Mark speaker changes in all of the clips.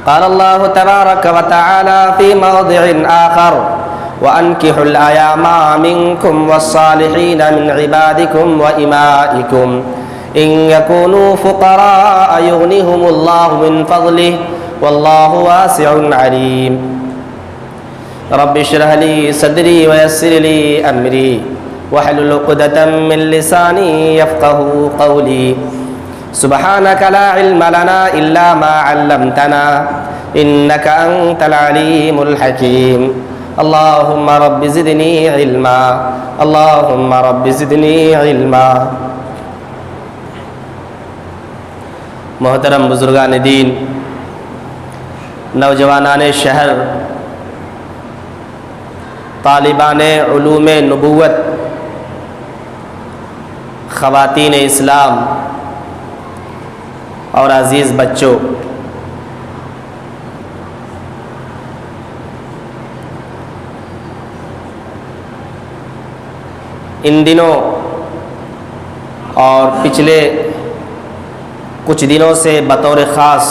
Speaker 1: قال الله تبارك وتعالى في موضع آخر وأنكحوا الأيام منكم والصالحين من عبادكم وإمائكم إن يكونوا فقراء يغنيهم الله من فضله والله واسع عليم رب اشرح لي صدري ويسر لي أمري واحلل عقدة من لساني يفقهوا قولي سبحانك لا علم لنا إلا ما علمتنا إنك أنت العليم الحكيم اللهم رب زدني علما اللهم رب زدني علما محترم بزرگان دین، نوجوانان شہر، طالبان علوم نبوت، خواتین اسلام اور عزیز بچوں، ان دنوں اور پچھلے کچھ دنوں سے بطور خاص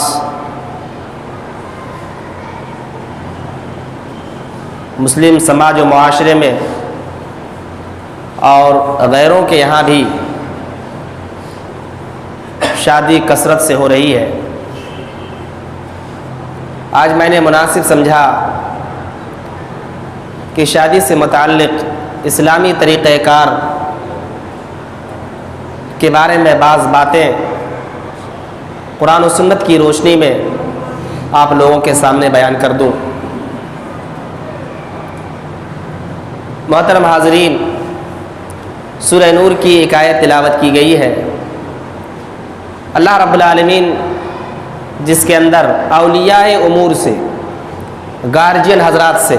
Speaker 1: مسلم سماج و معاشرے میں اور غیروں کے یہاں بھی شادی کثرت سے ہو رہی ہے۔ آج میں نے مناسب سمجھا کہ شادی سے متعلق اسلامی طریقہ کار کے بارے میں بعض باتیں قرآن و سنت کی روشنی میں آپ لوگوں کے سامنے بیان کر دوں۔ محترم حاضرین، سورہ نور کی ایک آیت تلاوت کی گئی ہے۔ اللہ رب العالمین جس کے اندر اولیاء امور سے، گارجین حضرات سے،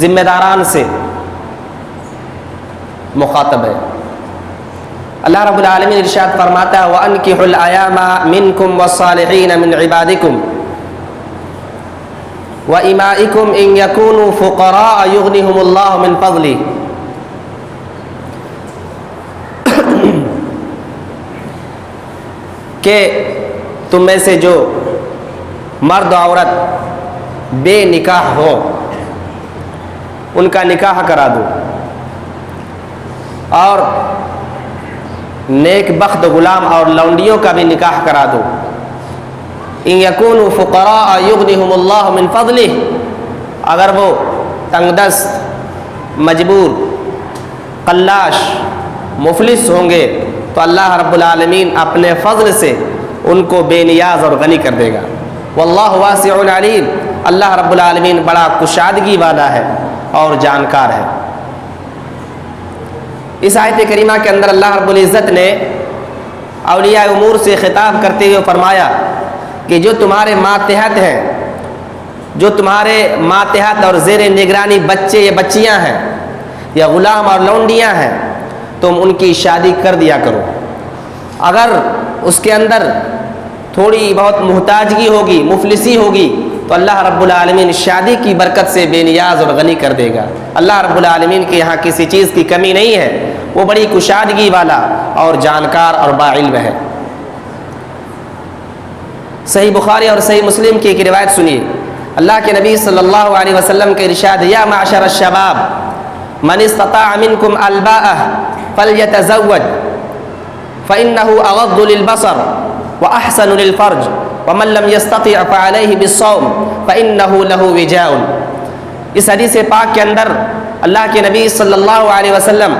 Speaker 1: ذمہ داران سے مخاطب ہے۔ اللہ رب العالمین ارشاد فرماتا ہے وَأَنْكِحُوا الْأَيَامَ مِنْكُمْ وَالصَّالِحِينَ مِنْ عِبَادِكُمْ وَإِمَائِكُمْ إِنْ يَكُونُوا فُقَرَاءَ يُغْنِهُمُ اللَّهُ مِنْ فَضْلِهِ، کہ تم میں سے جو مرد و عورت بے نکاح ہو ان کا نکاح کرا دو، اور نیک بخت غلام اور لونڈیوں کا بھی نکاح کرا دو۔ ان یکونوا فقراء یغنیہم اللہ من فضلہ، اگر وہ تنگ دست، مجبور، قلاش، مفلس ہوں گے تو اللہ رب العالمین اپنے فضل سے ان کو بے نیاز اور غنی کر دے گا۔ واللہ واسع علیم، اللہ رب العالمین بڑا کشادگی والا ہے اور جانکار ہے۔ اس آیت کریمہ کے اندر اللہ رب العزت نے اولیاء امور سے خطاب کرتے ہوئے فرمایا کہ جو تمہارے ماتحت ہیں، جو تمہارے ماتحت اور زیر نگرانی بچے یا بچیاں ہیں یا غلام اور لونڈیاں ہیں، تم ان کی شادی کر دیا کرو۔ اگر اس کے اندر تھوڑی بہت محتاجگی ہوگی، مفلسی ہوگی، تو اللہ رب العالمین شادی کی برکت سے بے نیاز اور غنی کر دے گا۔ اللہ رب العالمین کے یہاں کسی چیز کی کمی نہیں ہے، وہ بڑی کشادگی والا اور جانکار اور باعلم ہے۔ صحیح بخاری اور صحیح مسلم کی ایک روایت سنیے، اللہ کے نبی صلی اللہ علیہ وسلم کے ارشاد یا معشر الشباب من استطاع منکم الباءۃ فلیتزوج فإنه اغض للبصر واحسن للفرج ومن لم يستطع فعليه بالصوم فإنه له وجاء۔ اس حدیث پاک کے اندر اللہ کے نبی صلی اللہ علیہ وسلم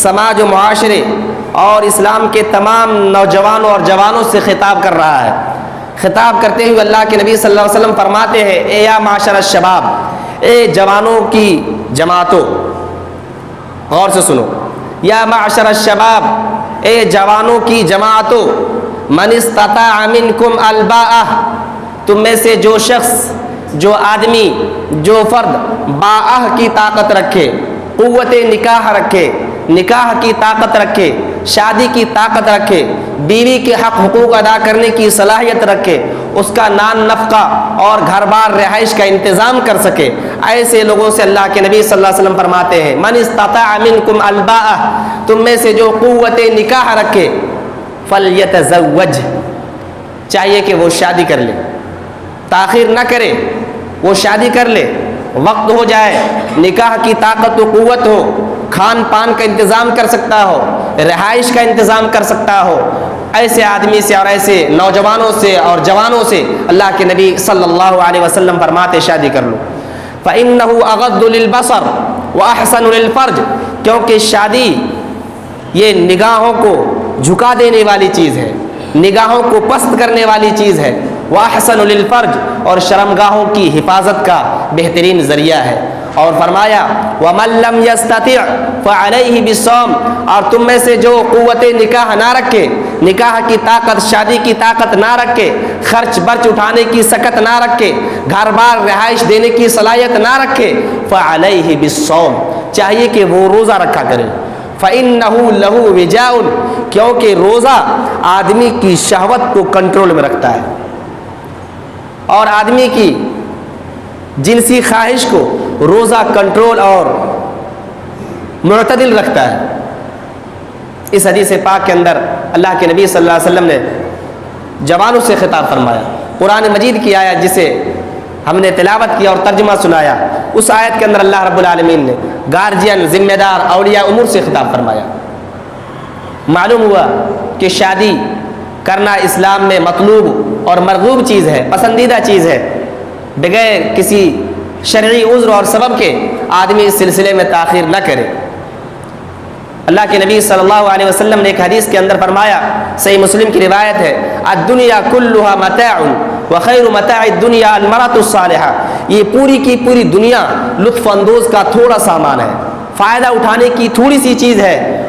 Speaker 1: سماج و معاشرے اور اسلام کے تمام نوجوانوں اور جوانوں سے خطاب کر رہا ہے۔ خطاب کرتے ہوئے اللہ کے نبی صلی اللہ علیہ وسلم فرماتے ہیں اے یا معاشر الشباب، اے جوانوں کی جماعتوں، غور سے سنو، یا معاشر الشباب، اے جوانوں کی جماعتوں، من استطاع منکم الباءۃ، تم میں سے جو شخص، جو آدمی، جو فرد باءہ کی طاقت رکھے، قوت نکاح رکھے، نکاح کی طاقت رکھے، شادی کی طاقت رکھے، بیوی کے حق حقوق ادا کرنے کی صلاحیت رکھے، اس کا نان نفقہ اور گھر بار رہائش کا انتظام کر سکے، ایسے لوگوں سے اللہ کے نبی صلی اللہ علیہ وسلم فرماتے ہیں من استطاع منکم الباءۃ، تم میں سے جو قوت نکاح رکھے، فلیتزوج، چاہیے کہ وہ شادی کر لے، تاخیر نہ کرے، وہ شادی کر لے، وقت ہو جائے، نکاح کی طاقت و قوت ہو، کھان پان کا انتظام کر سکتا ہو، رہائش کا انتظام کر سکتا ہو، ایسے آدمی سے اور ایسے نوجوانوں سے اور جوانوں سے اللہ کے نبی صلی اللہ علیہ وسلم فرماتے شادی کر لو۔ فَإِنَّهُ أَغَضُّ لِلْبَصَرِ وَأَحْسَنُ لِلْفَرْجِ، کیونکہ شادی یہ نگاہوں کو جھکا دینے والی چیز ہے، نگاہوں کو پست کرنے والی چیز ہے، وَأَحْسَنُ لِلْفَرْجِ، اور شرمگاہوں کی حفاظت کا بہترین ذریعہ ہے۔ اور فرمایا وَمَن لَّمْ يَسْتَطِعْ فَعَلَيْهِ بِالصَّوْمِ، اور تم میں سے جو قوت نکاح نہ رکھے، نکاح کی طاقت، شادی کی طاقت نہ رکھے، خرچ برچ اٹھانے کی سکت نہ رکھے، گھر بار رہائش دینے کی صلاحیت نہ رکھے، فَعَلَيْهِ بِالصَّوْمِ، چاہیے کہ وہ روزہ رکھا کرے۔ فَإِنَّهُ لَهُ وِجَاءٌ، کیونکہ روزہ آدمی کی شہوت کو کنٹرول میں رکھتا ہے اور آدمی کی جنسی خواہش کو روزہ کنٹرول اور معتدل رکھتا ہے۔ اس حدیث پاک کے اندر اللہ کے نبی صلی اللہ علیہ وسلم نے جوانوں سے خطاب فرمایا۔ قرآن مجید کی آیت جسے ہم نے تلاوت کیا اور ترجمہ سنایا، اس آیت کے اندر اللہ رب العالمین نے گارجین، ذمہ دار، اولیاء امور سے خطاب فرمایا۔ معلوم ہوا کہ شادی کرنا اسلام میں مطلوب اور مرغوب چیز ہے، پسندیدہ چیز ہے، بغیر کسی شرعی عذر اور سبب کے آدمی اس سلسلے میں تاخیر نہ کرے۔ اللہ کے نبی صلی اللہ علیہ وسلم نے ایک حدیث کے اندر فرمایا، صحیح مسلم کی روایت ہے، الدنیا کلھا متاع وخیر متاع الدنیا المرأة الصالحہ، یہ پوری کی پوری دنیا لطف اندوز کا تھوڑا سامان ہے، فائدہ اٹھانے کی تھوڑی سی چیز ہے۔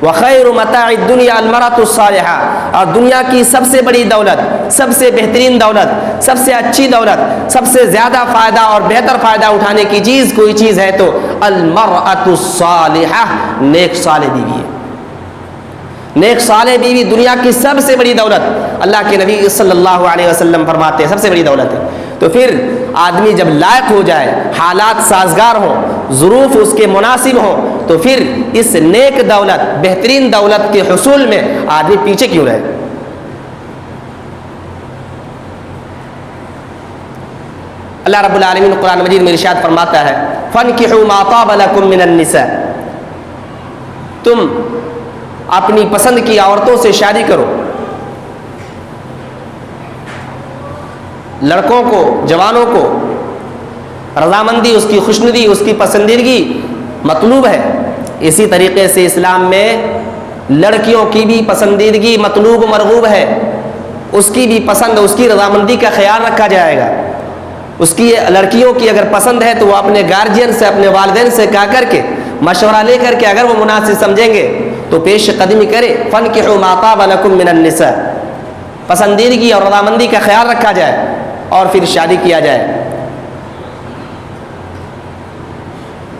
Speaker 1: وخیر متاع الدنیا المرأة الصالحہ، اور دنیا کی سب سے بڑی دولت، سب سے بہترین دولت، سب سے اچھی دولت، سب سے زیادہ فائدہ اور بہتر فائدہ اٹھانے کی چیز کوئی چیز ہے تو المرأة الصالحہ، نیک صالح بیوی ہے۔ نیک صالح بیوی دنیا کی سب سے بڑی دولت، اللہ کے نبی صلی اللہ علیہ وسلم فرماتے ہیں سب سے بڑی دولت ہے۔ تو پھر آدمی جب لائق ہو جائے، حالات سازگار ہوں، ظروف اس کے مناسب ہوں، تو پھر اس نیک دولت، بہترین دولت کے حصول میں آدمی پیچھے کیوں رہے؟ اللہ رب العالمین قرآن مجید میں ارشاد فرماتا ہے فَانْكِحُوا مَا طَابَ لَكُم مِّنَ النِّسَاءِ، تم اپنی پسند کی عورتوں سے شادی کرو۔ لڑکوں کو، جوانوں کو رضامندی، اس کی خوشنودی، اس کی پسندیدگی مطلوب ہے۔ اسی طریقے سے اسلام میں لڑکیوں کی بھی پسندیدگی مطلوب و مرغوب ہے، اس کی بھی پسند، اس کی رضامندی کا خیال رکھا جائے گا۔ اس کی لڑکیوں کی اگر پسند ہے تو وہ اپنے گارجین سے، اپنے والدین سے کہا کر کے، مشورہ لے کر کے اگر وہ مناسب سمجھیں گے تو پیش قدمی کرے۔ فَانْكِحُوا مَا طَابَ لَكُم مِّنَ النِّسَاءِ، پسندیدگی اور رضامندی کا خیال رکھا جائے اور پھر شادی کیا جائے۔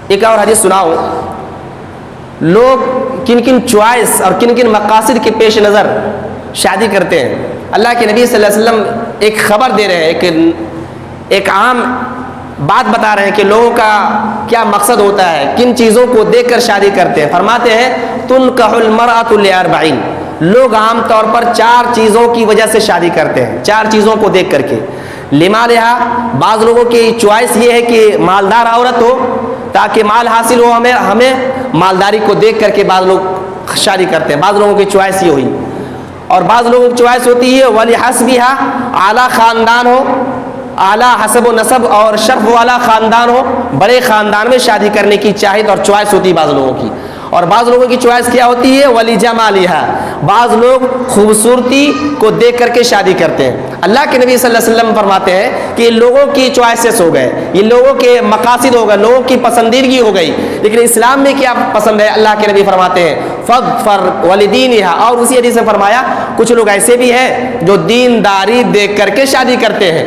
Speaker 1: ایک اور حدیث سناؤ، لوگ کن کن چوائس اور کن کن مقاصد کے پیش نظر شادی کرتے ہیں۔ اللہ کے نبی صلی اللہ علیہ وسلم ایک خبر دے رہے ہیں، ایک عام بات بتا رہے ہیں کہ لوگوں کا کیا مقصد ہوتا ہے، کن چیزوں کو دیکھ کر شادی کرتے ہیں۔ فرماتے ہیں تُنْكَحُ الْمَرْأَةُ لِأَرْبَعِينَ، لوگ عام طور پر 4 چیزوں کی وجہ سے شادی کرتے ہیں، 4 چیزوں کو دیکھ کر کے۔ لِمَالِهَا، بعض لوگوں کی چوائس یہ ہے کہ مالدار عورت ہو تاکہ مال حاصل ہو، ہمیں مالداری کو دیکھ کر کے بعض لوگ شادی کرتے ہیں، بعض لوگوں کی چوائس یہ ہوئی۔ اور بعض لوگوں کی چوائس ہوتی ہے وَلِحَسْبِهَا، اعلیٰ خاندان ہو، اعلیٰ حسب و نسب اور شرف والا خاندان ہو، بڑے خاندان میں شادی کرنے کی چاہت اور چوائس ہوتی ہے بعض لوگوں کی۔ اور بعض لوگوں کی چوائس کیا ہوتی ہے وَلِجَمَالِهَا، بعض لوگ خوبصورتی کو دیکھ کر کے شادی کرتے ہیں۔ اللہ کے نبی صلی اللہ علیہ وسلم فرماتے ہیں کہ یہ لوگوں کی چوائسز ہو گئے، یہ لوگوں کے مقاصد ہو گئے، لوگوں کی پسندیدگی ہو گئی، لیکن اسلام میں کیا پسند ہے؟ اللہ کے نبی فرماتے ہیں فَاظْفَرْ وَلِدِينِهَا، اور اسی حدیث میں فرمایا کچھ لوگ ایسے بھی ہیں جو دینداری دیکھ کر کے شادی کرتے ہیں۔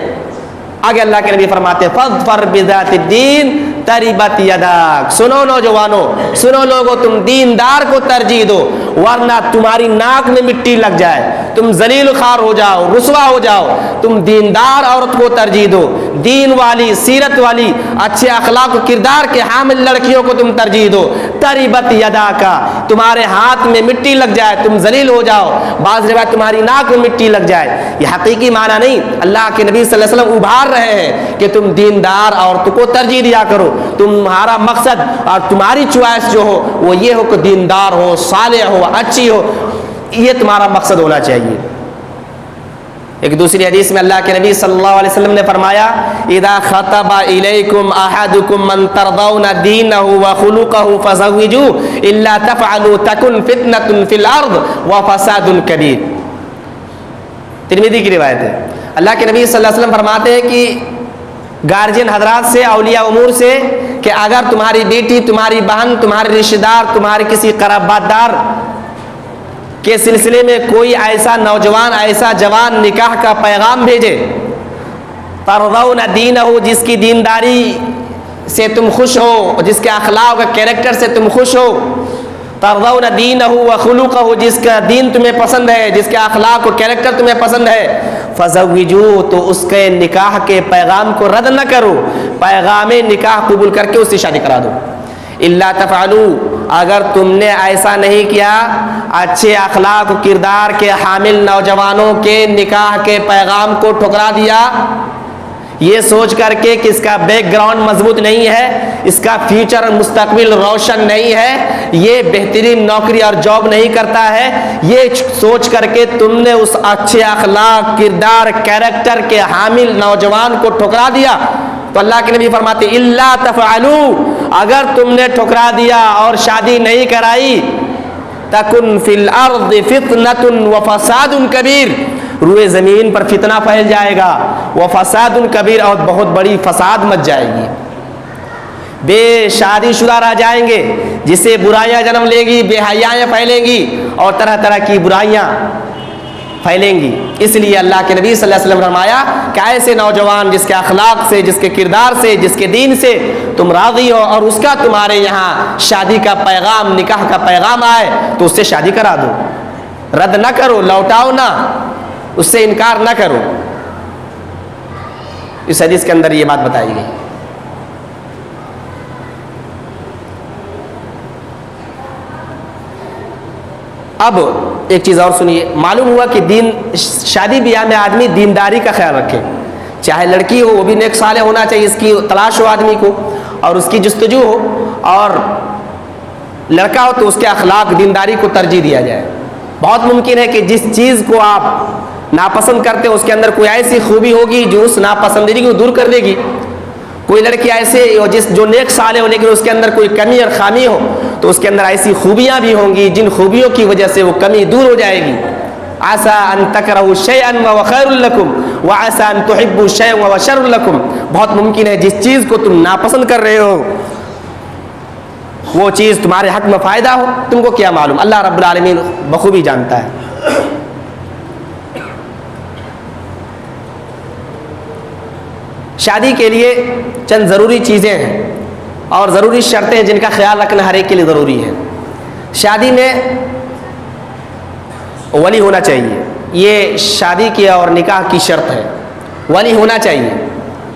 Speaker 1: آگے اللہ کے نبی فرماتے ہیں فَاظْفَرْ بِذَاتِ الدِّينِ تَرِبَتْ يَدَاكَ، سنو نوجوانوں، سنو لوگوں، تم دیندار کو ترجیح دو ورنہ تمہاری ناک میں مٹی لگ جائے، تم ذلیل خوار ہو جاؤ، رسوا ہو جاؤ۔ تم دیندار عورت کو ترجیح دو، دین والی، سیرت والی، اچھے اخلاق و کردار کے حامل لڑکیوں کو تم ترجیح دو۔ تربت یدا کا، تمہارے ہاتھ میں مٹی لگ جائے، تم ذلیل ہو جاؤ، بعض روایت تمہاری ناک میں مٹی لگ جائے۔ یہ حقیقی معنی نہیں، اللہ کے نبی صلی اللہ علیہ وسلم ابھار رہے ہیں کہ تم دیندار عورتوں کو ترجیح دیا کرو۔ تمہارا مقصد اور تمہاری چوائس جو ہو وہ یہ ہو کہ دیندار ہو، صالح ہو، اچھی ہو، یہ تمہارا مقصد ہونا چاہیے۔ ایک دوسری حدیث میں اللہ کے نبی صلی اللہ علیہ وسلم نے فرمایا اذا خطب الیکم احدکم من ترضون دینہ وخلقہ فزوجوہ الا تفعلوا تکن فتنة فی الارض وفساد کبیر۔ ترمذی کی روایت ہے۔ اللہ کے نبی صلی اللہ علیہ وسلم فرماتے ہیں کہ گارجین حضرات سے، اولیاء امور سے، کہ اگر تمہاری بیٹی، تمہاری بہن، تمہارے رشتہ دار، تمہارے کسی قرابت دار کے سلسلے میں کوئی ایسا نوجوان، ایسا جوان نکاح کا پیغام بھیجے، ترضون دینہ، جس کی دینداری سے تم خوش ہو، جس کے اخلاق و کیریکٹر سے تم خوش ہو، ترضون دینہ وخلقہ، جس کا دین تمہیں پسند ہے، جس کے اخلاق و کیریکٹر تمہیں پسند ہے، فزوجوہ، تو اس کے نکاح کے پیغام کو رد نہ کرو، پیغام نکاح قبول کر کے اس سے شادی کرا دو۔ الا تفعلوا، اگر تم نے ایسا نہیں کیا، اچھے اخلاق و کردار کے حامل نوجوانوں کے نکاح کے پیغام کو ٹھکرا دیا، یہ سوچ کر کے کہ اس کا بیک گراؤنڈ مضبوط نہیں ہے، اس کا فیوچر اور مستقبل روشن نہیں ہے، یہ بہترین نوکری اور جاب نہیں کرتا ہے، یہ سوچ کر کے تم نے اس اچھے اخلاق، کردار، کیریکٹر کے حامل نوجوان کو ٹھکرا دیا، تو اللہ کے نبی فرماتے الا تفعلوا، اگر تم نے ٹھکرا دیا اور شادی نہیں کرائی، تکن فی الارض فتنۃ وفساد کبیر، روئے زمین پر فتنہ پھیل جائے گا، وفساد کبیر، اور بہت بڑی فساد مچ جائے گی، بے شادی شدہ رہ جائیں گے، جس سے برائیاں جنم لے گی، بے حیائیاں پھیلیں گی اور طرح طرح کی برائیاں پھیلیں گی۔ اس لیے اللہ کے نبی صلی اللہ علیہ وسلم نے فرمایا کہ ایسے نوجوان جس کے اخلاق سے، جس کے کردار سے، جس کے دین سے تم راضی ہو اور اس کا تمہارے یہاں شادی کا پیغام، نکاح کا پیغام آئے، تو اس سے شادی کرا دو، رد نہ کرو، لوٹاؤ نہ، اس سے انکار نہ کرو۔ اس حدیث کے اندر یہ بات بتائی گئی۔ اب ایک چیز اور سنیے، معلوم ہوا کہ شادی بیاہ میں آدمی دینداری کا خیال رکھے، چاہے لڑکی ہو وہ بھی نیک صالح ہونا چاہیے، اس کی تلاش ہو آدمی کو اور اس کی جستجو ہو، اور لڑکا ہو تو اس کے اخلاق، دینداری کو ترجیح دیا جائے۔ بہت ممکن ہے کہ جس چیز کو آپ ناپسند کرتے ہیں اس کے اندر کوئی ایسی خوبی ہوگی جو اس ناپسندیدگی کو دور کر دے گی، کوئی لڑکی ایسے جو نیک صالح ہو لیکن اس کے اندر کوئی کمی اور خامی ہو تو اس کے اندر ایسی خوبیاں بھی ہوں گی جن خوبیوں کی وجہ سے وہ کمی دور ہو جائے گی۔ عسى ان تکرہوا شیئا وهو خیر لکم وعسى ان تحبوا شیئا وهو شر لکم، بہت ممکن ہے جس چیز کو تم ناپسند کر رہے ہو وہ چیز تمہارے حق میں فائدہ ہو، تم کو کیا معلوم، اللہ رب العالمین بخوبی جانتا ہے۔ شادی کے لیے چند ضروری چیزیں ہیں اور ضروری شرطیں ہیں جن کا خیال رکھنا ہر ایک کے لیے ضروری ہے۔ شادی میں ولی ہونا چاہیے، یہ شادی کی اور نکاح کی شرط ہے، ولی ہونا چاہیے۔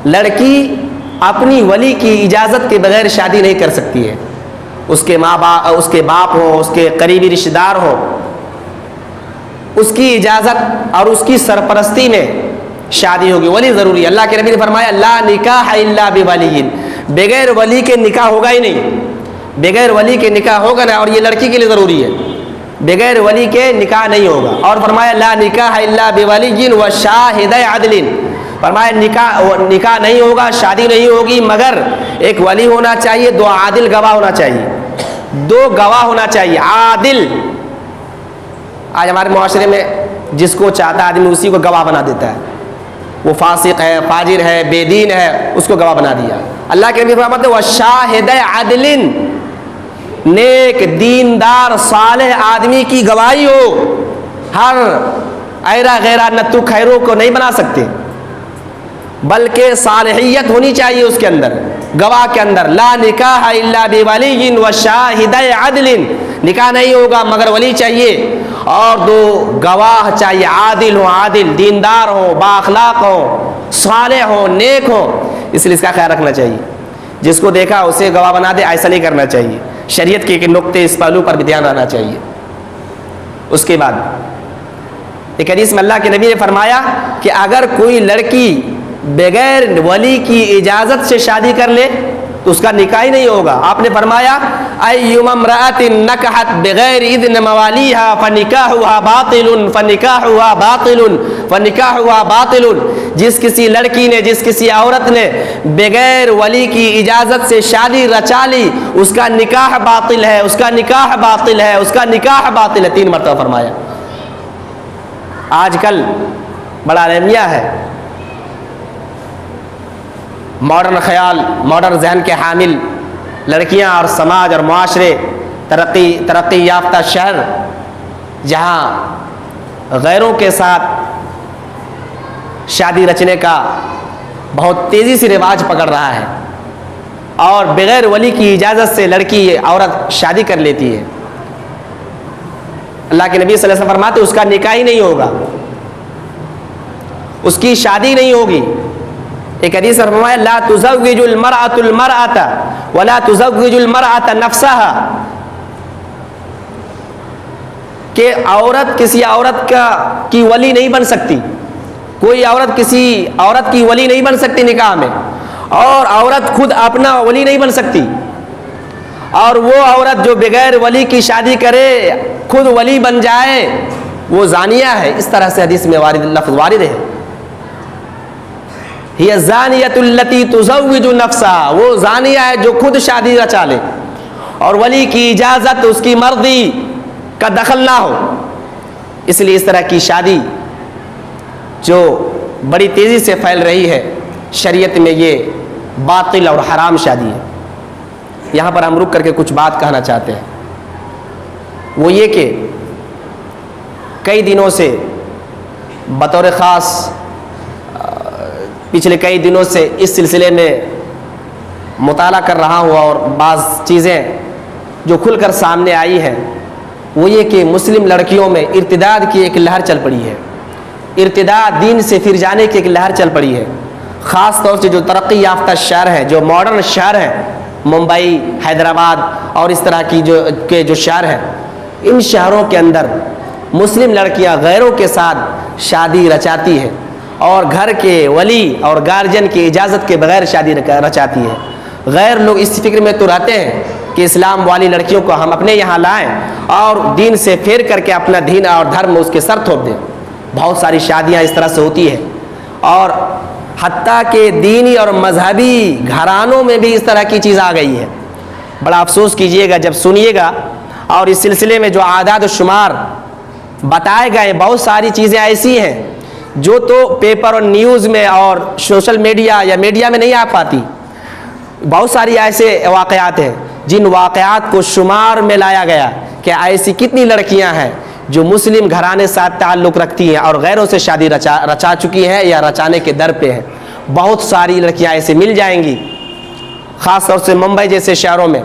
Speaker 1: لڑکی اپنی ولی کی اجازت کے بغیر شادی نہیں کر سکتی ہے، اس کے ماں باپ، اس کے باپ ہو، اس کے قریبی رشتہ دار ہو، اس کی اجازت اور اس کی سرپرستی میں شادی ہوگی، ولی ضروری ہے۔ اللہ کے نبی نے فرمایا لا نکاح الا بولی، بغیر ولی کے نکاح ہوگا ہی نہیں، بغیر ولی کے نکاح ہوگا نا، اور یہ لڑکی کے لیے ضروری ہے، بغیر ولی کے نکاح نہیں ہوگا۔ اور فرمایا لا نکاح الا بولی وشاہد عدل، فرمایا نکاح نہیں ہوگا، شادی نہیں ہوگی مگر ایک ولی ہونا چاہیے، دو عادل گواہ ہونا چاہیے، دو گواہ ہونا چاہیے عادل۔ آج ہمارے معاشرے میں جس کو چاہتا ہے آدمی اسی کو گواہ بنا دیتا ہے، وہ فاسق ہے، فاجر ہے، بے دین ہے، اس کو گواہ بنا دیا۔ اللہ کے نبی فرماتے ہیں وشاہد عدل، نیک دیندار صالح آدمی کی گواہی ہو، ہر ایرا غیرہ نتو خیروں کو نہیں بنا سکتے، بلکہ صالحیت ہونی چاہیے اس کے اندر، گواہ کے اندر۔ لا نکاح الا بولی وشاہد عدل، نکاح نہیں ہوگا مگر ولی چاہیے اور دو گواہ چاہیے، عادل ہو، عادل دیندار ہو، با اخلاق ہو، صالح ہوں، نیک ہوں، اس لیے اس کا خیال رکھنا چاہیے. جس کو دیکھا اسے گواہ بنا دے، ایسا نہیں کرنا چاہیے. شریعت کے نقطے اس پہلو پر بھی دھیان رہنا چاہیے. اس کے بعد ایک حدیث میں اللہ کے نبی نے فرمایا کہ اگر کوئی لڑکی بغیر ولی کی اجازت سے شادی کر لے تو اس کا نکاح ہی نہیں ہوگا. آپ نے فرمایا ایما امرأۃ نکحت بغیر اذن موالیہا فنکاحها باطل فنکاحها باطل فنکاحها باطل. جس کسی لڑکی نے، جس کسی عورت نے بغیر ولی کی اجازت سے شادی رچا لی اس کا نکاح باطل ہے، اس کا نکاح باطل ہے، اس کا نکاح باطل ہے. 3 مرتبہ فرمایا. آج کل بڑا رحمیہ ہے، ماڈرن خیال، ماڈرن ذہن کے حامل لڑکیاں اور سماج اور معاشرے، ترقی یافتہ شہر جہاں غیروں کے ساتھ شادی رچنے کا بہت تیزی سے رواج پکڑ رہا ہے اور بغیر ولی کی اجازت سے لڑکی عورت شادی کر لیتی ہے. اللہ کے نبی صلی اللہ علیہ وسلم فرماتے اس کا نکاح ہی نہیں ہوگا، اس کی شادی نہیں ہوگی. ایک حدیث میں فرمایا لا تزوج المرأة المرأة ولا تزوج المرأة نفسها، کہ عورت کسی عورت کی ولی نہیں بن سکتی، کوئی عورت کسی عورت کی ولی نہیں بن سکتی نکاح میں، اور عورت خود اپنا ولی نہیں بن سکتی. اور وہ عورت جو بغیر ولی کی شادی کرے خود ولی بن جائے وہ زانیہ ہے. اس طرح سے حدیث میں لفظ وارد ہے. ہی الزانیۃ التی تزوج نفسها، وہ زانیہ ہے جو خود شادی رچا لے اور ولی کی اجازت، اس کی مرضی کا دخل نہ ہو. اس لیے اس طرح کی شادی جو بڑی تیزی سے پھیل رہی ہے شریعت میں یہ باطل اور حرام شادی ہے. یہاں پر ہم رک کر کے کچھ بات کہنا چاہتے ہیں، وہ یہ کہ کئی دنوں سے بطور خاص پچھلے کئی دنوں سے اس سلسلے میں مطالعہ کر رہا ہوں اور بعض چیزیں جو کھل کر سامنے آئی ہیں وہ یہ کہ مسلم لڑکیوں میں ارتداد کی ایک لہر چل پڑی ہے. ارتداد، دین سے پھر جانے کی ایک لہر چل پڑی ہے. خاص طور سے جو ترقی یافتہ شہر ہے، جو ماڈرن شہر ہے، ممبئی، حیدرآباد اور اس طرح کی جو شہر ہیں، ان شہروں کے اندر مسلم لڑکیاں غیروں کے ساتھ شادی رچاتی ہیں اور گھر کے ولی اور گارجین کی اجازت کے بغیر شادی رچاتی ہے. غیر لوگ اس فکر میں تو رہتے ہیں کہ اسلام والی لڑکیوں کو ہم اپنے یہاں لائیں اور دین سے پھیر کر کے اپنا دین اور دھرم اس کے سر تھوپ دیں. بہت ساری شادیاں اس طرح سے ہوتی ہیں اور حتیٰ کہ دینی اور مذہبی گھرانوں میں بھی اس طرح کی چیز آ گئی ہے. بڑا افسوس کیجئے گا جب سنیے گا. اور اس سلسلے میں جو اعداد و شمار بتائے گئے، بہت ساری چیزیں ایسی ہیں جو تو پیپر اور نیوز میں اور سوشل میڈیا یا میڈیا میں نہیں آ پاتی. بہت ساری ایسے واقعات ہیں جن واقعات کو شمار میں لایا گیا کہ ایسی کتنی لڑکیاں ہیں جو مسلم گھرانے ساتھ تعلق رکھتی ہیں اور غیروں سے شادی رچا چکی ہیں یا رچانے کے در پہ ہیں. بہت ساری لڑکیاں ایسے مل جائیں گی، خاص طور سے ممبئی جیسے شہروں میں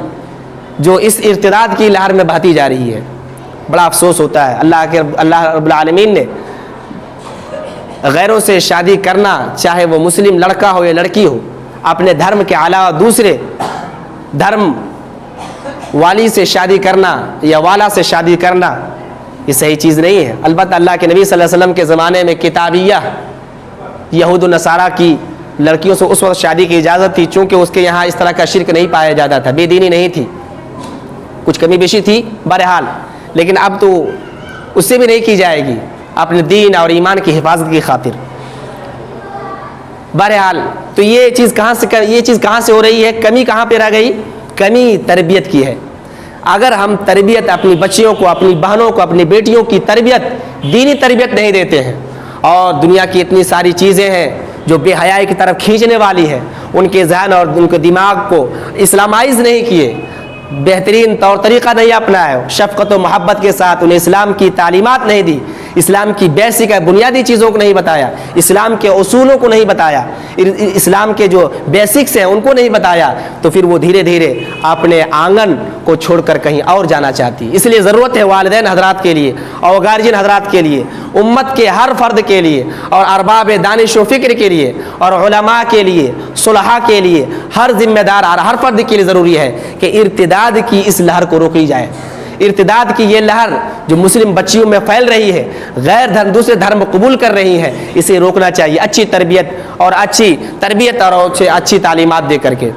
Speaker 1: جو اس ارتداد کی لہر میں بہتی جا رہی ہے. بڑا افسوس ہوتا ہے. اللہ رب العالمین نے غیروں سے شادی کرنا، چاہے وہ مسلم لڑکا ہو یا لڑکی ہو، اپنے دھرم کے علاوہ دوسرے دھرم والی سے شادی کرنا یا والا سے شادی کرنا یہ صحیح چیز نہیں ہے. البتہ اللہ کے نبی صلی اللہ علیہ وسلم کے زمانے میں کتابیہ یہود و نصارہ کی لڑکیوں سے اس وقت شادی کی اجازت تھی، چونکہ اس کے یہاں اس طرح کا شرک نہیں پایا جاتا تھا، بے دینی نہیں تھی، کچھ کمی بیشی تھی بہرحال، لیکن اب تو اس سے بھی نہیں کی جائے گی اپنے دین اور ایمان کی حفاظت کی خاطر. بہرحال تو یہ چیز کہاں سے ہو رہی ہے؟ کمی کہاں پہ رہ گئی؟ کمی تربیت کی ہے. اگر ہم تربیت اپنی بچیوں کو، اپنی بہنوں کو، اپنی بیٹیوں کی تربیت، دینی تربیت نہیں دیتے ہیں اور دنیا کی اتنی ساری چیزیں ہیں جو بے حیائی کی طرف کھینچنے والی ہے، ان کے ذہن اور ان کے دماغ کو اسلامائز نہیں کیے، بہترین طور طریقہ نہیں اپنایا، شفقت و محبت کے ساتھ انہیں اسلام کی تعلیمات نہیں دی، اسلام کی بیسک بنیادی چیزوں کو نہیں بتایا، اسلام کے اصولوں کو نہیں بتایا، اسلام کے جو بیسکس ہیں ان کو نہیں بتایا، تو پھر وہ دھیرے دھیرے اپنے آنگن کو چھوڑ کر کہیں اور جانا چاہتی ہے۔ اس لیے ضرورت ہے والدین حضرات کے لیے اور گارجین حضرات کے لیے، امت کے ہر فرد کے لیے اور ارباب دانش و فکر کے لیے اور علماء کے لیے، صلحاء کے لیے، ہر ذمہ دار اور ہر فرد کے لیے ضروری ہے کہ ارتداد کی اس لہر کو روکی جائے۔ ارتداد کی یہ لہر جو مسلم بچیوں میں پھیل رہی ہے، غیر دھرم دوسرے دھرم قبول کر رہی ہے، اسے روکنا چاہیے اچھی تربیت اور اچھی تعلیمات دے کر کے۔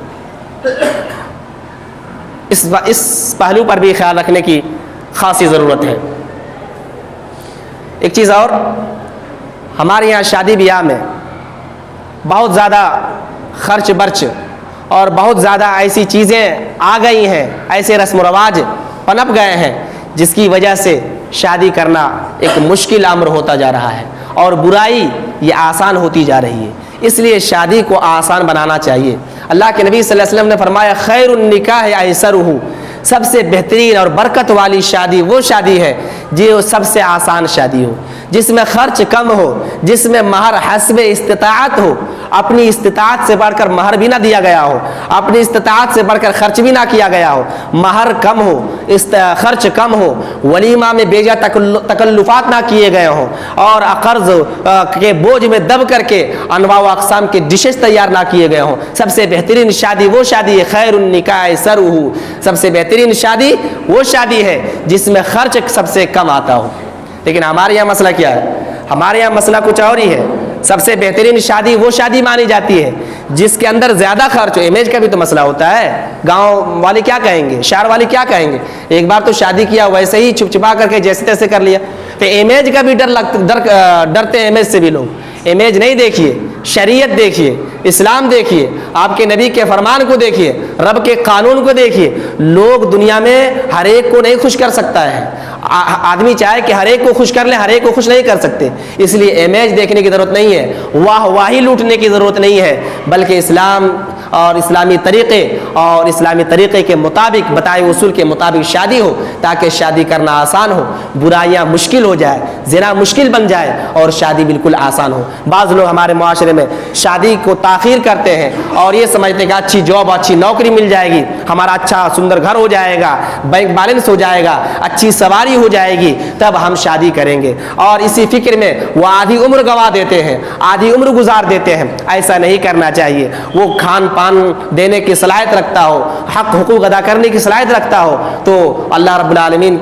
Speaker 1: اس پہلو پر بھی خیال رکھنے کی خاصی ضرورت ہے۔ ایک چیز اور، ہمارے یہاں شادی بیاہ میں بہت زیادہ خرچ برچ اور بہت زیادہ ایسی چیزیں آ گئی ہیں، ایسے رسم و رواج پنپ گئے ہیں جس کی وجہ سے شادی کرنا ایک مشکل امر ہوتا جا رہا ہے اور برائی یہ آسان ہوتی جا رہی ہے۔ اس لیے شادی کو آسان بنانا چاہیے۔ اللہ کے نبی صلی اللہ علیہ وسلم نے فرمایا خیر النکاح ایسرہ، سب سے بہترین اور برکت والی شادی وہ شادی ہے جو سب سے آسان شادی ہو، جس میں خرچ کم ہو، جس میں مہر حسب استطاعت ہو، اپنی استطاعت سے بڑھ کر مہر بھی نہ دیا گیا ہو، اپنی استطاعت سے بڑھ کر خرچ بھی نہ کیا گیا ہو، مہر کم ہو، خرچ کم ہو، ولیمہ میں بیجا تکلفات نہ کیے گئے ہوں اور قرض کے بوجھ میں دب کر کے انواع و اقسام کے ڈشز تیار نہ کیے گئے ہوں۔ سب سے بہترین شادی وہ شادی ہے، خیر النکاح ایسرہ، سب سے بہترین شادی وہ شادی ہے جس میں خرچ سب سے کم آتا ہو۔ لیکن ہمارے یہاں مسئلہ کیا ہے؟ ہمارے یہاں مسئلہ کچھ اور ہی ہے۔ سب سے بہترین شادی وہ شادی مانی جاتی ہے جس کے اندر زیادہ خرچ ہو۔ امیج کا بھی تو مسئلہ ہوتا ہے، گاؤں والے کیا کہیں گے، شہر والے کیا کہیں گے؟ ایک بار تو شادی کیا ویسے ہی چھپ چھپا کر کے جیسے تیسے کر لیا، تو امیج کا بھی ڈرتے ہیں امیج سے بھی لوگ۔ امیج نہیں دیکھیے، شریعت دیکھیے، اسلام دیکھیے، آپ کے نبی کے فرمان کو دیکھیے، رب کے قانون کو دیکھیے۔ لوگ دنیا میں ہر ایک کو نہیں خوش کر سکتا ہے، آدمی چاہے کہ ہر ایک کو خوش کر لے، ہر ایک کو خوش نہیں کر سکتے۔ اس لیے امیج دیکھنے کی ضرورت نہیں ہے، واہی لوٹنے کی ضرورت نہیں ہے، بلکہ اسلام اور اسلامی طریقے کے مطابق بتائے اصول کے مطابق شادی ہو، تاکہ شادی کرنا آسان ہو، برائیاں مشکل ہو جائے، زنا مشکل بن جائے اور شادی بالکل آسان ہو۔ بعض لوگ ہمارے معاشرے میں شادی کو تاخیر کرتے ہیں اور یہ سمجھتے ہیں کہ اچھی جاب، اچھی نوکری مل جائے گی، ہمارا اچھا سندر گھر ہو جائے گا، بینک بیلنس ہو جائے گا، اچھی سواری ہو جائے گی، تب ہم شادی کریں گے، اور اسی فکر میں وہ آدھی عمر گوا دیتے ہیں، آدھی عمر گزار دیتے ہیں۔ ایسا نہیں کرنا چاہیے۔ وہ کھان پان دینے کی صلاحیت رکھتا ہو، حق حقوق ادا کرنے کی صلاحیت رکھتا ہو، تو اللہ رب العالمین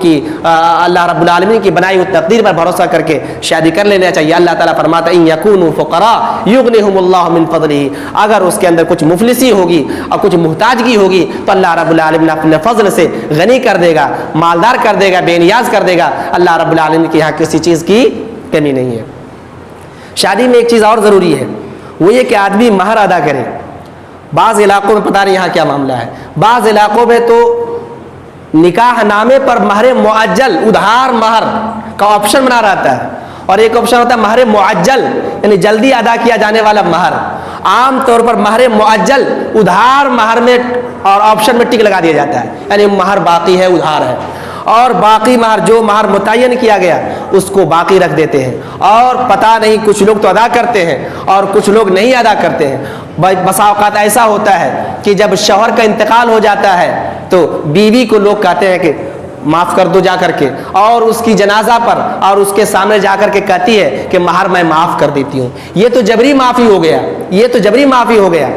Speaker 1: کی بنائی ہوئی تقدیر پر بھروسہ کر کے شادی کر لینا چاہیے۔ اللہ تعالیٰ فرماتا ہے ان یکونوا فقراء یغنیہم اللہ من فضلہ، اگر اس کے اندر کچھ مفلسی ہوگی اور کچھ محتاجگی ہوگی تو اللہ رب العالمین اپنے فضل سے غنی کر دے گا، مالدار کر دے گا، بے نیاز کر دے گا۔ اللہ رب العالمین کے یہاں کسی چیز کی کمی نہیں ہے۔ شادی میں ایک چیز اور ضروری ہے، وہ یہ کہ آدمی مہر ادا کرے۔ بعض علاقوں میں پتہ نہیں یہاں کیا معاملہ ہے، بعض علاقوں میں تو نکاح نامے پر مہر معجل، ادھار مہر کا آپشن بنا رہتا ہے، اور ایک آپشن ہوتا ہے مہر معجل، یعنی جلدی ادا کیا جانے والا مہر۔ عام طور پر مہر معجل ادھار مہر میں اور آپشن میں ٹک لگا دیا جاتا ہے، یعنی مہر باقی ہے، ادھار ہے، اور باقی مہر جو مہر متعین کیا گیا اس کو باقی رکھ دیتے ہیں، اور پتہ نہیں کچھ لوگ تو ادا کرتے ہیں اور کچھ لوگ نہیں ادا کرتے ہیں۔ بسا اوقات ایسا ہوتا ہے کہ جب شوہر کا انتقال ہو جاتا ہے تو بیوی کو لوگ کہتے ہیں کہ معاف کر دو جا کر کے، اور اس کی جنازہ پر اور اس کے سامنے جا کر کے کہتی ہے کہ مہر میں معاف کر دیتی ہوں۔ یہ تو جبری معافی ہو گیا، یہ تو جبری معافی ہو گیا،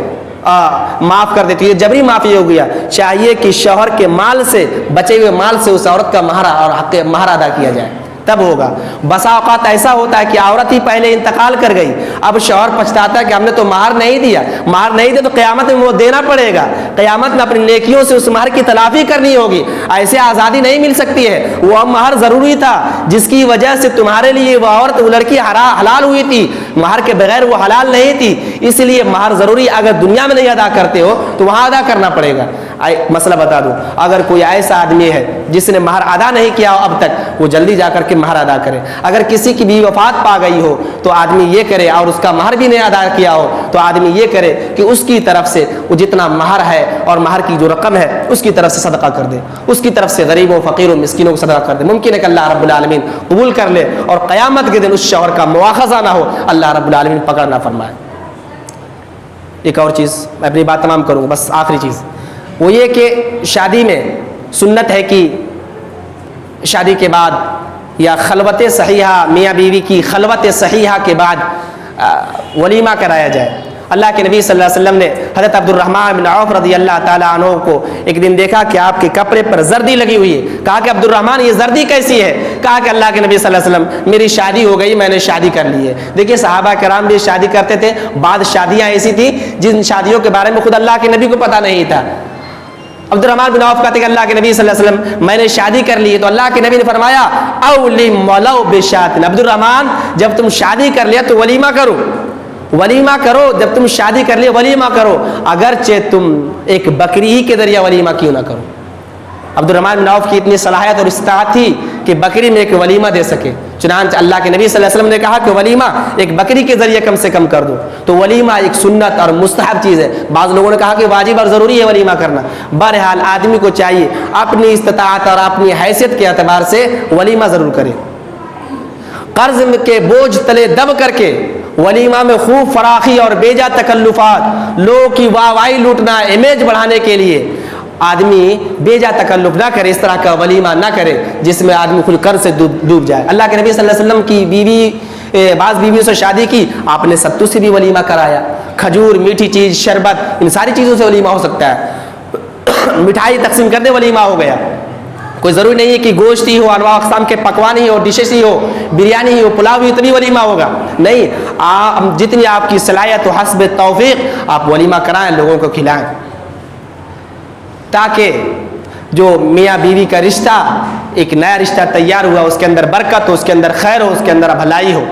Speaker 1: معاف کر دیتی ہے، جبری معافی ہو گیا۔ چاہیے کہ شوہر کے مال سے، بچے ہوئے مال سے اس عورت کا مہر اور حق مہر ادا کیا جائے، تب ہوگا۔ بسا اوقات ایسا ہوتا ہے کہ عورت ہی پہلے انتقال کر گئی، اب شوہر پچھتاتا ہے کہ ہم نے تو مہر نہیں دیا، مہر نہیں دیا تو قیامت میں وہ دینا پڑے گا، قیامت میں اپنی نیکیوں سے اس مہر کی تلافی کرنی ہوگی۔ ایسے آزادی نہیں مل سکتی ہے، وہ مہر ضروری تھا جس کی وجہ سے تمہارے لیے وہ عورت، وہ لڑکی حلال ہوئی تھی، مہر کے بغیر وہ حلال نہیں تھی، اس لیے مہر ضروری۔ اگر دنیا میں نہیں ادا کرتے ہو تو وہاں ادا کرنا پڑے گا۔ مسئلہ بتا دوں، اگر کوئی ایسا آدمی ہے جس نے مہر ادا نہیں کیا ہو اب تک، وہ جلدی جا کر کے مہر ادا کرے۔ اگر کسی کی بیوی وفات پا گئی ہو تو آدمی یہ کرے، اور اس کا مہر بھی نہیں ادا کیا ہو تو آدمی یہ کرے کہ اس کی طرف سے وہ جتنا مہر ہے اور مہر کی جو رقم ہے اس کی طرف سے صدقہ کر دے، اس کی طرف سے غریبوں، فقیروں، مسکینوں کو صدقہ کر دے۔ ممکن ہے کہ اللہ رب العالمین قبول کر لے اور قیامت کے دن اس شوہر کا مواخذہ نہ ہو، اللہ رب العالمین پکڑ نہ فرمائے۔ ایک اور چیز، میں اپنی بات تمام کروں، بس آخری چیز وہ یہ کہ شادی میں سنت ہے کہ شادی کے بعد یا خلوت صحیحہ، میاں بیوی کی خلوت صحیحہ کے بعد ولیمہ کرایا جائے۔ اللہ کے نبی صلی اللہ علیہ وسلم نے حضرت عبد الرحمن بن عوف رضی اللہ تعالیٰ عنہ کو ایک دن دیکھا کہ آپ کے کپڑے پر زردی لگی ہوئی ہے۔ کہا کہ عبد الرحمن یہ زردی کیسی ہے؟ کہا کہ اللہ کے نبی صلی اللہ علیہ وسلم میری شادی ہو گئی، میں نے شادی کر لی ہے۔ دیکھیے صحابہ کرام بھی شادی کرتے تھے، بعض شادیاں ایسی تھیں جن شادیوں کے بارے میں خود اللہ کے نبی کو پتہ نہیں تھا۔ عبد الرحمن بن عوف کہتے کہ اللہ کے نبی صلی اللہ علیہ وسلم میں نے شادی کر لی ہے، تو اللہ کے نبی نے فرمایا اولم ولو بشات، عبد الرحمن جب تم شادی کر لیا تو ولیمہ کرو، ولیمہ کرو، جب تم شادی کر لیا ولیمہ کرو، اگرچہ تم ایک بکری ہی کے ذریعے ولیمہ کیوں نہ کرو۔ عبد الرحمن بن عوف کی اتنی صلاحیت اور استطاعت تھی کہ بکری میں ایک ولیمہ دے سکے، چنانچہ اللہ کے نبی صلی اللہ علیہ وسلم نے کہا کہ ولیمہ ایک بکری کے ذریعے کم سے کم کر دو۔ تو ولیمہ ایک سنت اور مستحب چیز ہے۔ بعض لوگوں نے کہا کہ واجب اور ضروری ہے ولیمہ کرنا۔ بہرحال آدمی کو چاہیے اپنی استطاعت اور اپنی حیثیت کے اعتبار سے ولیمہ ضرور کرے۔ قرض کے بوجھ تلے دب کر کے ولیمہ میں خوب فراخی اور بیجا تکلفات، لوگوں کی واہ واہی لوٹنا، امیج بڑھانے کے لیے آدمی بیجا تکلف نہ کرے، اس طرح کا ولیمہ نہ کرے جس میں آدمی خود قرض سے ڈوب جائے۔ اللہ کے نبی صلی اللہ علیہ وسلم کی بیوی، بعض بیویوں سے شادی کی، آپ نے ستو سے بھی ولیمہ کرایا، کھجور، میٹھی چیز، شربت، ان ساری چیزوں سے ولیمہ ہو سکتا ہے۔ مٹھائی تقسیم کرنے ولیمہ ہو گیا۔ کوئی ضروری نہیں ہے کہ گوشت ہی ہو، انواع اقسام کے پکوان ہی ہو، ڈشز ہی ہو، بریانی ہی ہو، پلاؤ ہی ہو تبھی ولیمہ ہوگا، نہیں، جتنی آپ کی صلاحیت و حسب توفیق آپ ولیمہ کرائیں، لوگوں کو کھلائیں، تاکہ جو میاں بیوی کا رشتہ ایک نیا رشتہ تیار ہوا اس کے اندر برکت ہو، اس کے اندر خیر ہو، اس کے اندر بھلائی ہو۔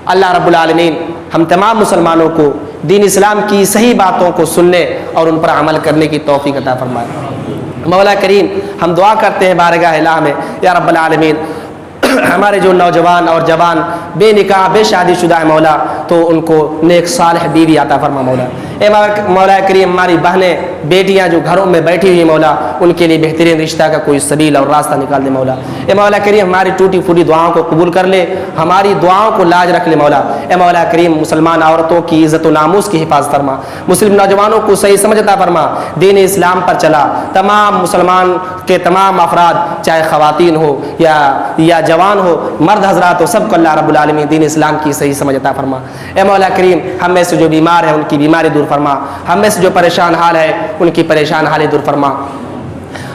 Speaker 1: اللہ رب العالمین ہم تمام مسلمانوں کو دین اسلام کی صحیح باتوں کو سننے اور ان پر عمل کرنے کی توفیق عطا فرمائے۔ مولا کریم ہم دعا کرتے ہیں بارگاہ الہ میں، یا رب العالمین ہمارے جو نوجوان اور جوان بے نکاح بے شادی شدہ ہے مولا، تو ان کو نیک صالح بیوی عطا فرما مولا۔ اے مولا کریم ہماری بہنیں بیٹیاں جو گھروں میں بیٹھی ہوئی مولا، ان کے لیے بہترین رشتہ کا کوئی سبیل اور راستہ نکال دے مولا۔ اے مولا کریم ہماری ٹوٹی پھوٹی دعاؤں کو قبول کر لے، ہماری دعاؤں کو لاج رکھ لے مولا۔ اے مولا کریم مسلمان عورتوں کی عزت و ناموس کی حفاظت فرما، مسلم نوجوانوں کو صحیح سمجھ عطا فرما، دین اسلام پر چلا تمام مسلمان کے تمام افراد، چاہے خواتین ہو یا جوان ہو، مرد حضرات ہو، سب کو اللہ رب العالمین دین اسلام کی صحیح سمجھ عطا فرما۔ اے مولا کریم ہم میں سے جو بیمار ہیں ان کی بیماری دور فرما، ہم میں سے جو پریشان حال ہے ان کی پریشان حالیں دور فرما،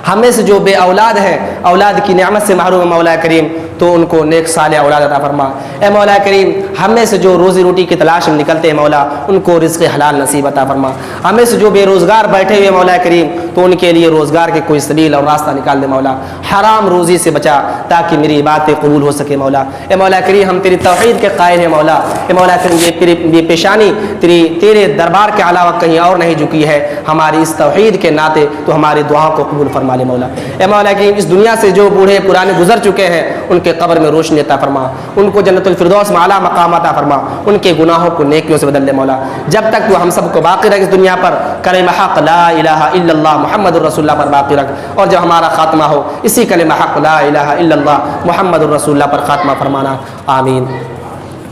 Speaker 1: ہم میں سے جو بے اولاد ہیں، اولاد کی نعمت سے محروم ہے مولا کریم، تو ان کو نیک صالح اولاد عطا فرما۔ اے مولا کریم ہم میں سے جو روزی روٹی کی تلاش میں نکلتے ہیں مولا، ان کو رزق حلال نصیب عطا فرما۔ ہم میں سے جو بے روزگار بیٹھے ہوئے مولا کریم، تو ان کے لیے روزگار کے کوئی سبیل اور راستہ نکال دے مولا۔ حرام روزی سے بچا تاکہ میری باتیں قبول ہو سکے مولا۔ اے مولا کریم ہم تیری توحید کے قائل ہیں مولا۔ اے مولا کریم یہ پیشانی تیرے دربار کے علاوہ کہیں اور نہیں جھکی ہے، ہماری اس توحید کے ناطے تو ہماری دعاؤں کو قبول فرما لے مولا۔ اے مولا کریم اس دنیا سے جو بوڑھے پرانے گزر چکے ہیں ان کے قبر میں روشنی عطا فرما، ان کو جنت الفردوس میں اعلیٰ مقام عطا فرما، ان کے گناہوں کو نیکیوں سے بدل دے مولا۔ جب تک تو ہم سب کو باقی رکھ اس دنیا پر کلمہ حق لا الہ الا اللہ محمد الرسول اللہ پر باقی رکھ، اور جب ہمارا خاتمہ ہو اسی کلمہ حق لا الہ الا اللہ محمد الرسول اللہ پر خاتمہ فرمانا، آمین۔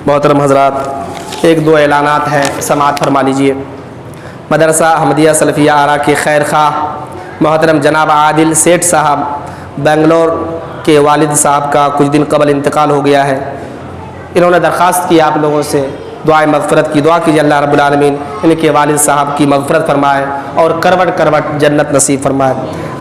Speaker 1: محترم حضرات ایک دو اعلانات ہیں، سماعت فرما لیجئے۔ مدرسہ احمدیہ سلفیہ آرا کے خیر خواہ محترم جناب عادل سیٹھ صاحب بنگلور کے والد صاحب کا کچھ دن قبل انتقال ہو گیا ہے۔ انہوں نے درخواست کی آپ لوگوں سے دعائے مغفرت کی، دعا کیجیے اللہ رب العالمین ان کے والد صاحب کی مغفرت فرمائے اور کروٹ کروٹ جنت نصیب فرمائے۔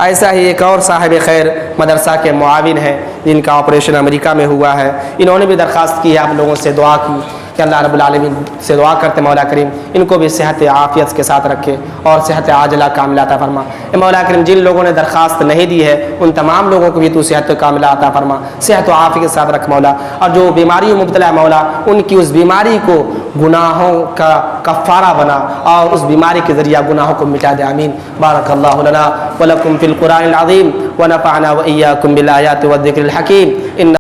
Speaker 1: ایسا ہی ایک اور صاحب خیر مدرسہ کے معاون ہیں جن کا آپریشن امریکہ میں ہوا ہے، انہوں نے بھی درخواست کی ہے آپ لوگوں سے دعا کی کہ کہ اللہ رب العالمین سے دعا کرتے مولا کریم ان کو بھی صحت عافیت کے ساتھ رکھے اور صحت عاجلہ کاملہ عطا فرما۔ اے مولا کریم جن لوگوں نے درخواست نہیں دی ہے ان تمام لوگوں کو بھی تو صحت کاملہ عطا فرما، صحت و عافیت کے ساتھ رکھ مولا، اور جو بیماریوں مبتلا ہے مولا ان کی اس بیماری کو گناہوں کا کفارہ بنا اور اس بیماری کے ذریعہ گناہوں کو مٹا دے، آمین۔ بارک اللہ لنا ولکم فی القرآن العظیم ونفعنا وإیاکم بالآیات والذکر الحکیم۔